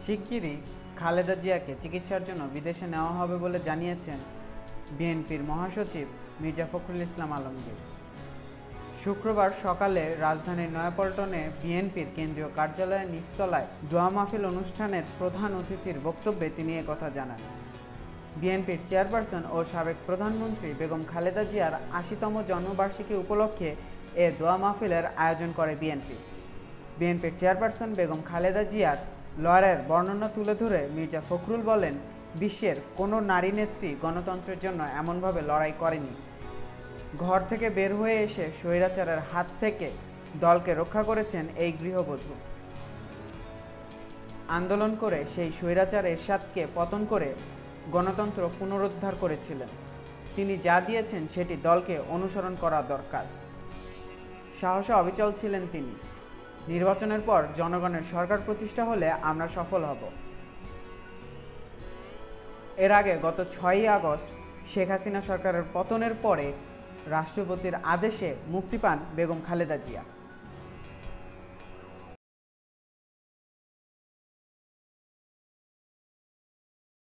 শিগগিরই খালেদা জিয়াকে চিকিৎসার জন্য বিদেশে নেওয়া হবে বলে জানিয়েছেন বিএনপির মহাসচিব মির্জা ফখরুল ইসলাম আলমগীর। শুক্রবার সকালে রাজধানীর নয়াপল্টনে বিএনপির কেন্দ্রীয় কার্যালয়ের নিচতলায় দোয়া মাহফিল অনুষ্ঠানের প্রধান অতিথির বক্তব্যে তিনি একথা জানান। বিএনপির চেয়ারপারসন ও সাবেক প্রধানমন্ত্রী বেগম খালেদা জিয়ার ৮০তম জন্মবার্ষিকী উপলক্ষে এ দোয়া মাহফিলের আয়োজন করে বিএনপি। বিএনপির চেয়ারপারসন বেগম খালেদা জিয়ার লড়াইয়ের বর্ণনা তুলে ধরে মির্জা ফখরুল বলেন, বিশ্বের কোনো নারী নেত্রী গণতন্ত্রের জন্য এমনভাবে লড়াই করেনি। ঘর থেকে বের হয়ে এসে স্বৈরাচারের হাত থেকে দলকে রক্ষা করেছেন এই গৃহবধূ। আন্দোলন করে সেই স্বৈরাচার এরশাদকে পতন করে গণতন্ত্র পুনরুদ্ধার করেছিলেন। তিনি যা দিয়েছেন সেটি দলকে অনুসরণ করা দরকার। সাহসে অবিচল ছিলেন তিনি। নির্বাচনের পর জনগণের সরকার প্রতিষ্ঠা হলে আমরা সফল হব। এর আগে গত ৬ই আগস্ট শেখ হাসিনা সরকারের পতনের পরে রাষ্ট্রপতির আদেশে মুক্তি পান বেগম খালেদা জিয়া।